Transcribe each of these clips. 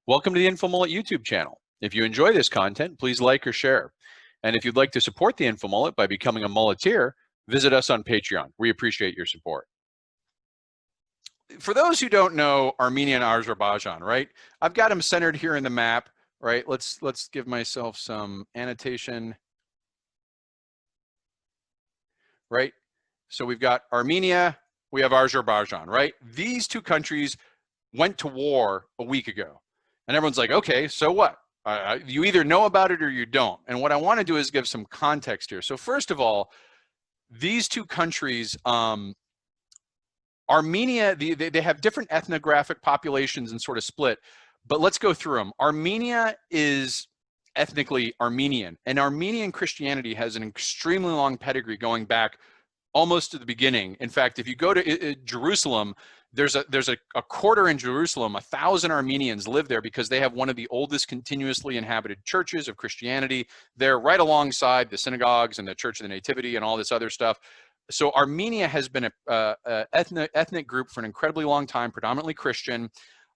Welcome to the Infomullet YouTube channel. If you enjoy this content, please like or share. And if you'd like to support the Infomullet by becoming a mulleteer, visit us on Patreon. We appreciate your support. For those who don't know Armenia and Azerbaijan, right? I've got them centered here in the map, right? Let's give myself some annotation, right? So we've got Armenia, we have Azerbaijan, right? These two countries went to war a week ago. And everyone's like, okay, so what? You either know about it or you don't. And what I want to do is give some context here. So first of all, these two countries, Armenia, they have different ethnographic populations and sort of split, but let's go through them. Armenia is ethnically Armenian, and Armenian Christianity has an extremely long pedigree going back almost to the beginning. In fact, if you go to Jerusalem, there's a quarter in Jerusalem, 1,000 Armenians live there because they have one of the oldest continuously inhabited churches of Christianity. They're right alongside the synagogues and the Church of the Nativity and all this other stuff. So Armenia has been a ethnic group for an incredibly long time, predominantly Christian.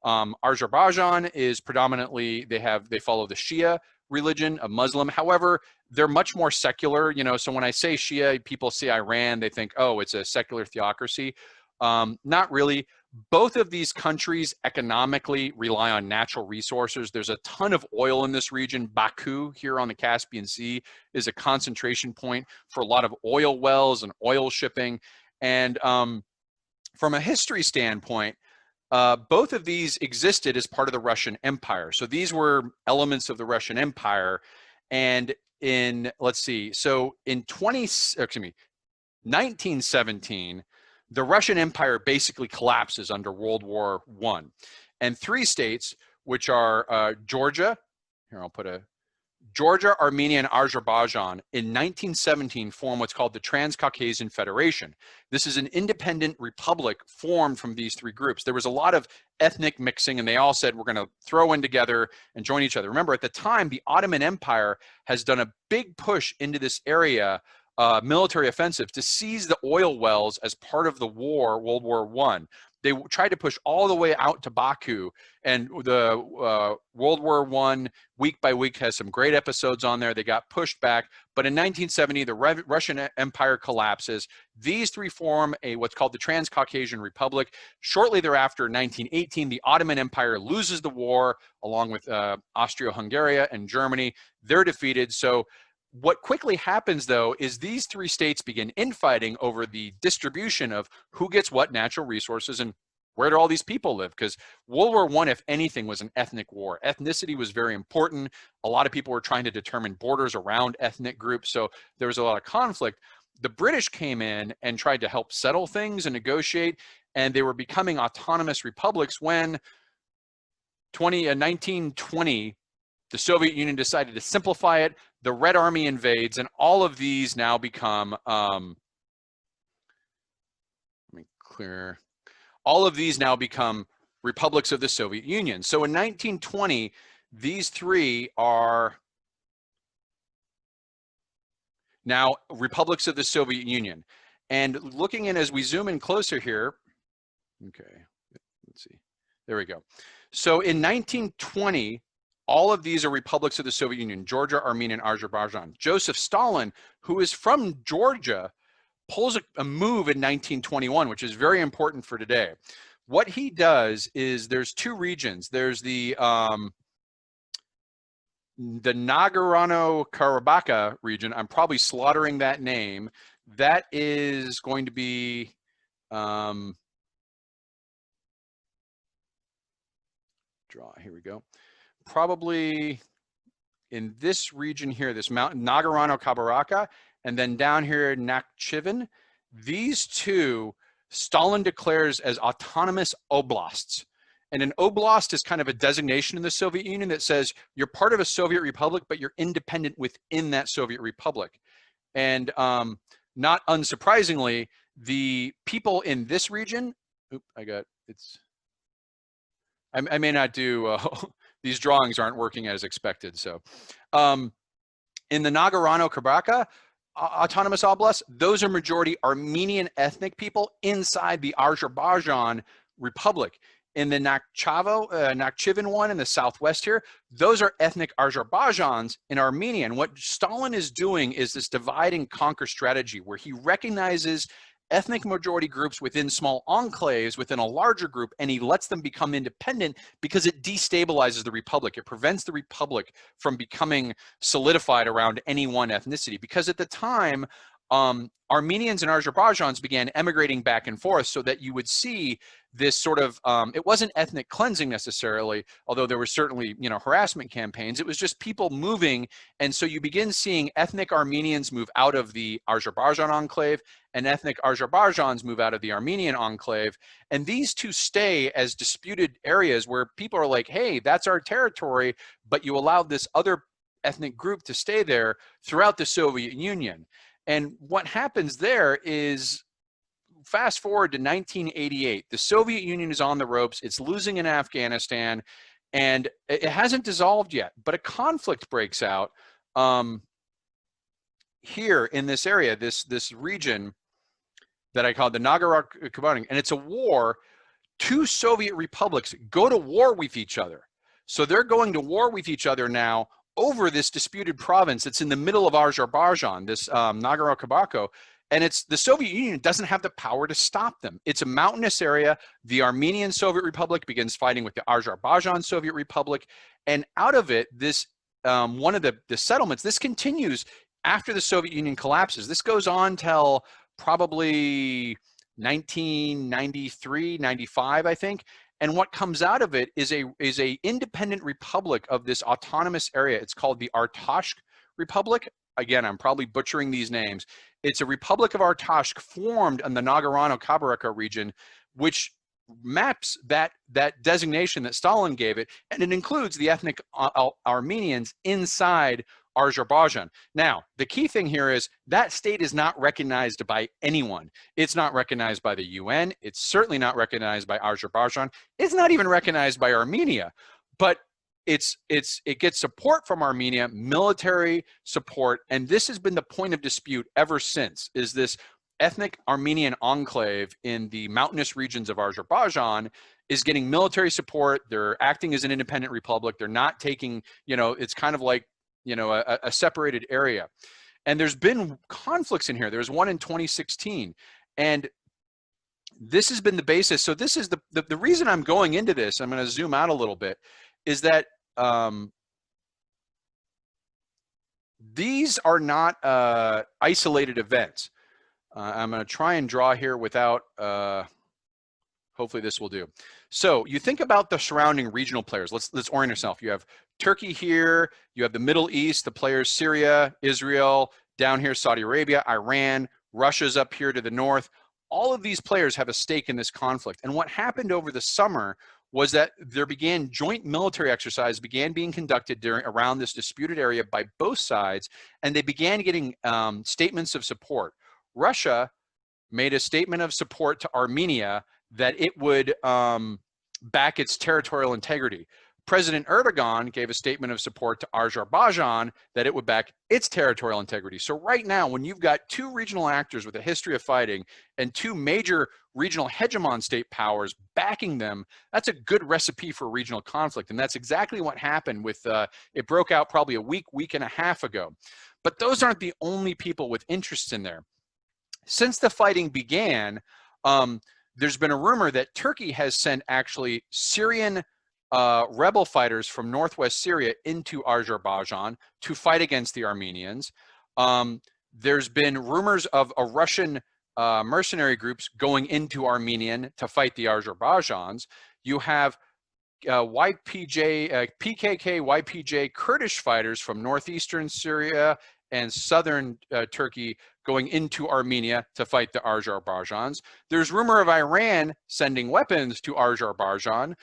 Azerbaijan is predominantly, they follow the Shia religion, a Muslim. However, they're much more secular, you know, so when I say Shia, people see Iran, they think, oh, it's a secular theocracy. Not really. Both of these countries economically rely on natural resources. There's a ton of oil in this region. Baku here on the Caspian Sea is a concentration point for a lot of oil wells and oil shipping. And from a history standpoint, both of these existed as part of the Russian Empire. So these were elements of the Russian Empire. And in, let's see, so in 1917, the Russian Empire basically collapses under World War I. And three states, which are Georgia, here I'll put Georgia, Armenia, and Azerbaijan, in 1917 form what's called the Trans-Caucasian Federation. This is an independent republic formed from these three groups. There was a lot of ethnic mixing, and they all said, we're going to throw in together and join each other. Remember, at the time, the Ottoman Empire has done a big push into this area, military offensive, to seize the oil wells as part of the war, World War I. They tried to push all the way out to Baku, and the World War I, week by week, has some great episodes on there. They got pushed back, but in 1970, the Russian Empire collapses. These three form what's called the Trans-Caucasian Republic. Shortly thereafter, in 1918, the Ottoman Empire loses the war, along with Austria-Hungary and Germany. They're defeated. So what quickly happens, though, is these three states begin infighting over the distribution of who gets what natural resources and where do all these people live? Because World War I, if anything, was an ethnic war. Ethnicity was very important. A lot of people were trying to determine borders around ethnic groups, so there was a lot of conflict. The British came in and tried to help settle things and negotiate, and they were becoming autonomous republics when 1920, the Soviet Union decided to simplify it. The Red Army invades, and all of these now become, all of these now become republics of the Soviet Union. So in 1920, these three are now republics of the Soviet Union. And looking in, as we zoom in closer here, okay, let's see, there we go. So in 1920, all of these are republics of the Soviet Union: Georgia, Armenia, and Azerbaijan. Joseph Stalin, who is from Georgia, pulls a move in 1921, which is very important for today. What he does is, there's two regions. There's the Nagorno-Karabakh region. I'm probably slaughtering that name. That is going to be here we go. Probably in this region here, this mountain, Nagorno-Karabakh, and then down here, Nakhchivan. These two, Stalin declares as autonomous oblasts. And an oblast is kind of a designation in the Soviet Union that says you're part of a Soviet republic, but you're independent within that Soviet republic. And not unsurprisingly, the people in this region, I may not do, these drawings aren't working as expected. So in the Nagorno-Karabakh autonomous oblast, those are majority Armenian ethnic people inside the Azerbaijan Republic. in the Nakhchivan one in the southwest here, those are ethnic Azerbaijans in Armenia. And what Stalin is doing is this divide and conquer strategy where he recognizes ethnic majority groups within small enclaves within a larger group, and he lets them become independent because it destabilizes the republic. It prevents the republic from becoming solidified around any one ethnicity. Because at the time, Armenians and Azerbaijans began emigrating back and forth, so that you would see this sort of, it wasn't ethnic cleansing necessarily, although there were certainly, you know, harassment campaigns. It was just people moving. And so you begin seeing ethnic Armenians move out of the Azerbaijan enclave and ethnic Azerbaijans move out of the Armenian enclave. And these two stay as disputed areas where people are like, hey, that's our territory, but you allowed this other ethnic group to stay there throughout the Soviet Union. And what happens there is, fast forward to 1988, the Soviet Union is on the ropes, it's losing in Afghanistan, and it hasn't dissolved yet, but a conflict breaks out here in this area, this region that I call the Nagorno-Karabakh, and it's a war. Two Soviet republics go to war with each other. So they're going to war with each other now over this disputed province that's in the middle of Azerbaijan, this Nagorno-Karabakh, and it's the Soviet Union doesn't have the power to stop them. It's a mountainous area. The Armenian Soviet Republic begins fighting with the Azerbaijan Soviet Republic, and out of it, this one of the settlements, this continues after the Soviet Union collapses. This goes on till probably 1993, 95, I think. And what comes out of it is a independent republic of this autonomous area. It's called the Artashk Republic. Again, I'm probably butchering these names. It's a Republic of Artashk formed in the Nagorno-Karabakh region, which maps that designation that Stalin gave it, and it includes the ethnic Armenians inside Azerbaijan. Now, the key thing here is that state is not recognized by anyone. It's not recognized by the UN. It's certainly not recognized by Azerbaijan. It's not even recognized by Armenia. But it gets support from Armenia, military support, and this has been the point of dispute ever since, is this ethnic Armenian enclave in the mountainous regions of Azerbaijan is getting military support. They're acting as an independent republic. They're not taking, you know, it's kind of like, you know, a separated area. And there's been conflicts in here. There's one in 2016. And this has been the basis. So this is the reason I'm going into this, I'm going to zoom out a little bit, is that these are not isolated events. I'm going to try and draw here without, hopefully this will do. So you think about the surrounding regional players. Let's orient ourselves. You have Turkey here, you have the Middle East, the players Syria, Israel, down here Saudi Arabia, Iran, Russia's up here to the north. All of these players have a stake in this conflict. And what happened over the summer was that there began joint military exercises began being conducted around this disputed area by both sides, and they began getting statements of support. Russia made a statement of support to Armenia that it would back its territorial integrity. President Erdogan gave a statement of support to Azerbaijan that it would back its territorial integrity. So right now, when you've got two regional actors with a history of fighting and two major regional hegemon state powers backing them, that's a good recipe for regional conflict. And that's exactly what happened with, it broke out probably a week and a half ago. But those aren't the only people with interests in there. Since the fighting began, there's been a rumor that Turkey has sent actually Syrian rebel fighters from northwest Syria into Azerbaijan to fight against the Armenians. There's been rumors of a Russian mercenary groups going into Armenian to fight the Azerbaijans. You have PKK, YPJ Kurdish fighters from northeastern Syria and southern Turkey going into Armenia to fight the Azerbaijans. There's rumor of Iran sending weapons to Azerbaijan.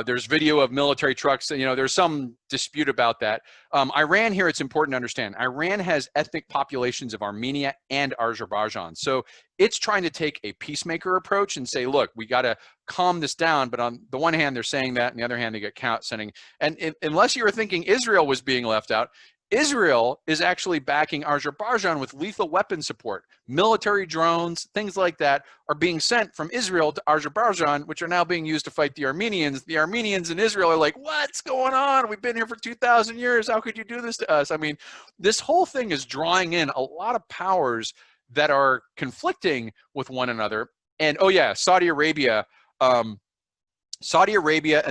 There's video of military trucks, and, you know, there's some dispute about that. Iran here, it's important to understand, Iran has ethnic populations of Armenia and Azerbaijan. So it's trying to take a peacemaker approach and say, look, we got to calm this down. But on the one hand, they're saying that, and the other hand, they get sending. And unless you were thinking Israel was being left out, Israel is actually backing Azerbaijan with lethal weapon support. Military drones, things like that are being sent from Israel to Azerbaijan, which are now being used to fight the Armenians. The Armenians in Israel are like, what's going on? We've been here for 2,000 years. How could you do this to us? I mean, this whole thing is drawing in a lot of powers that are conflicting with one another. And oh yeah, Saudi Arabia and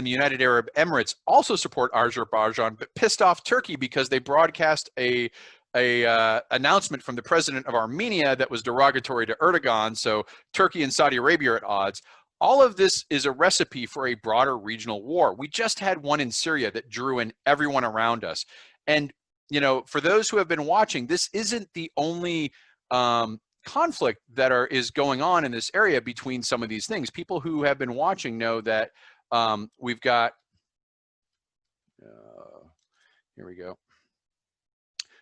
the United Arab Emirates also support Azerbaijan, but pissed off Turkey because they broadcast a announcement from the president of Armenia that was derogatory to Erdogan. So Turkey and Saudi Arabia are at odds. All of this is a recipe for a broader regional war. We just had one in Syria that drew in everyone around us. And, you know, for those who have been watching, this isn't the only conflict that is going on in this area between some of these things. People who have been watching know that we've got, here we go.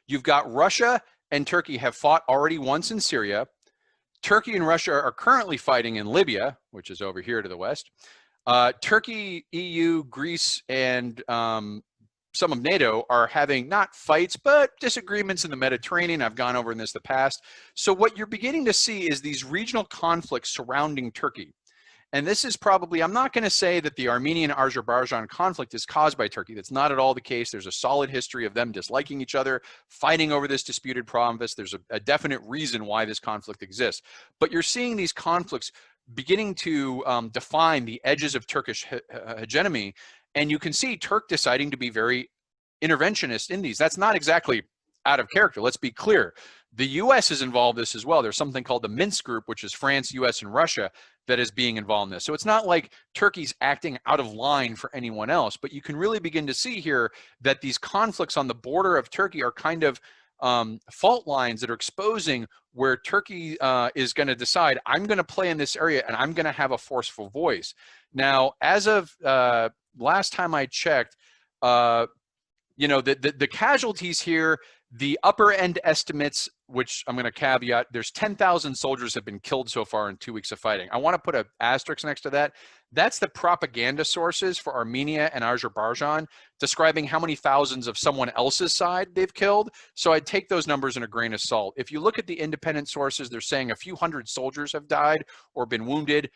You've got Russia and Turkey have fought already once in Syria. Turkey and Russia are currently fighting in Libya, which is over here to the west. Turkey, EU, Greece, and some of NATO are having not fights, but disagreements in the Mediterranean. I've gone over in this in the past. So what you're beginning to see is these regional conflicts surrounding Turkey. And this is probably, I'm not going to say that the Armenian-Azerbaijan conflict is caused by Turkey. That's not at all the case. There's a solid history of them disliking each other, fighting over this disputed province. There's a definite reason why this conflict exists. But you're seeing these conflicts beginning to define the edges of Turkish hegemony. And you can see Turk deciding to be very interventionist in these. That's not exactly out of character. Let's be clear. The U.S. is involved in this as well. There's something called the Minsk Group, which is France, U.S., and Russia that is being involved in this. So it's not like Turkey's acting out of line for anyone else, but you can really begin to see here that these conflicts on the border of Turkey are kind of fault lines that are exposing where Turkey is going to decide, I'm going to play in this area and I'm going to have a forceful voice. Now, as of last time I checked, you know, the casualties here, the upper end estimates, which I'm going to caveat, there's 10,000 soldiers have been killed so far in 2 weeks of fighting. I want to put an asterisk next to that. That's the propaganda sources for Armenia and Azerbaijan describing how many thousands of someone else's side they've killed. So I'd take those numbers in a grain of salt. If you look at the independent sources, they're saying a few hundred soldiers have died or been wounded.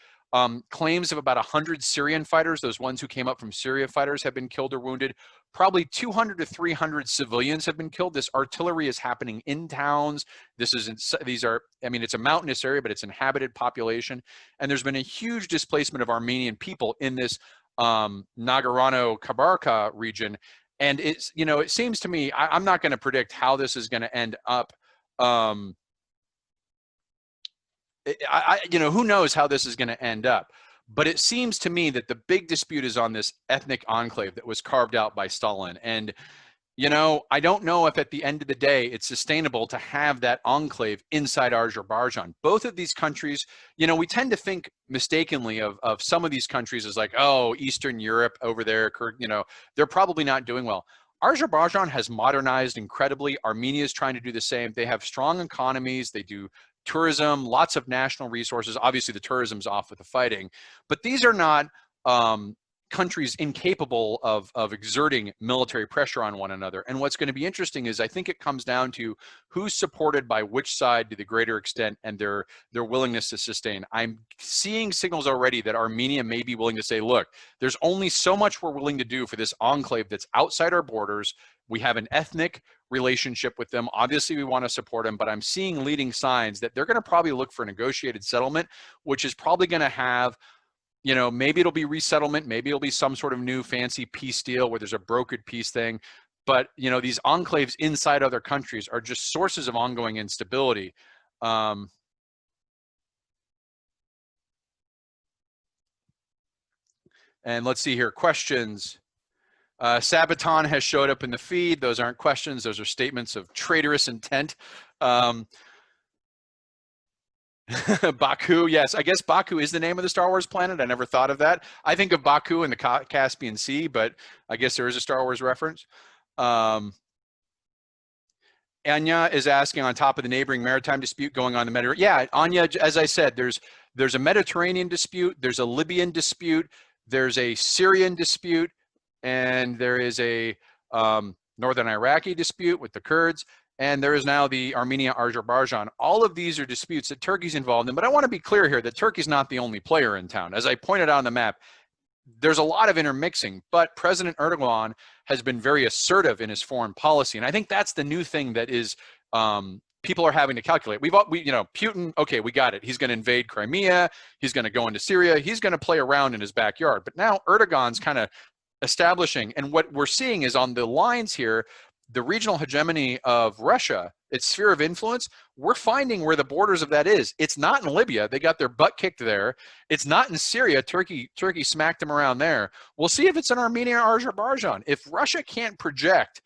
Claims of about 100 Syrian fighters, those ones who came up from Syria fighters, have been killed or wounded. Probably 200 to 300 civilians have been killed. This artillery is happening in towns. These are, I mean, it's a mountainous area, but it's inhabited population. And there's been a huge displacement of Armenian people in this Nagorno-Karabakh region. And it's, you know, it seems to me, I'm not going to predict how this is going to end up. You know, who knows how this is going to end up, but it seems to me that the big dispute is on this ethnic enclave that was carved out by Stalin. And, you know, I don't know if at the end of the day it's sustainable to have that enclave inside Azerbaijan. Both of these countries, you know, we tend to think mistakenly of some of these countries as like, oh, Eastern Europe over there, you know, they're probably not doing well. Azerbaijan has modernized incredibly. Armenia is trying to do the same. They have strong economies. They do tourism, lots of national resources. Obviously, the tourism's off with the fighting, but these are not countries incapable of exerting military pressure on one another. And what's going to be interesting is I think it comes down to who's supported by which side to the greater extent and their willingness to sustain. I'm seeing signals already that Armenia may be willing to say, look, there's only so much we're willing to do for this enclave that's outside our borders. We have an ethnic relationship with them. Obviously, we want to support them, but I'm seeing leading signs that they're going to probably look for a negotiated settlement, which is probably going to have, you know, maybe it'll be resettlement, maybe it'll be some sort of new fancy peace deal where there's a brokered peace thing. But, you know, these enclaves inside other countries are just sources of ongoing instability. And let's see here, questions. Sabaton has showed up in the feed. Those aren't questions. Those are statements of traitorous intent. Baku, yes. I guess Baku is the name of the Star Wars planet. I never thought of that. I think of Baku in the Caspian Sea, but I guess there is a Star Wars reference. Anya is asking, on top of the neighboring maritime dispute going on in the Mediterranean. Yeah, Anya, as I said, there's a Mediterranean dispute, there's a Libyan dispute, there's a Syrian dispute, and there is a northern Iraqi dispute with the Kurds, and there is now the Armenia-Azerbaijan. All of these are disputes that Turkey's involved in, but I want to be clear here that Turkey's not the only player in town. As I pointed out on the map, there's a lot of intermixing, but President Erdogan has been very assertive in his foreign policy, and I think that's the new thing that is people are having to calculate. Putin, okay, we got it. He's going to invade Crimea. He's going to go into Syria. He's going to play around in his backyard. But now Erdogan's kind of establishing, and what we're seeing is on the lines here, the regional hegemony of Russia, its sphere of influence, we're finding where the borders of that is. It's not in Libya. They got their butt kicked there. It's not in Syria. Turkey smacked them around there. We'll see if it's in Armenia or Azerbaijan. If Russia can't project,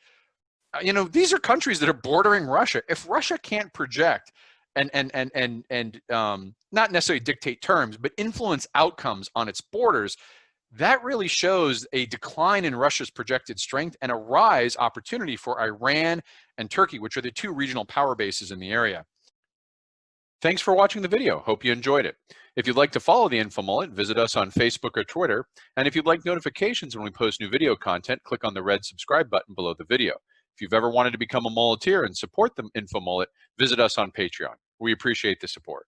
these are countries that are bordering Russia. If Russia can't project and not necessarily dictate terms, but influence outcomes on its borders, that really shows a decline in Russia's projected strength and a rise opportunity for Iran and Turkey, which are the two regional power bases in the area. Thanks for watching the video. Hope you enjoyed it. If you'd like to follow the InfoMullet, visit us on Facebook or Twitter. And if you'd like notifications when we post new video content, click on the red subscribe button below the video. If you've ever wanted to become a mulleteer and support the InfoMullet, visit us on Patreon. We appreciate the support.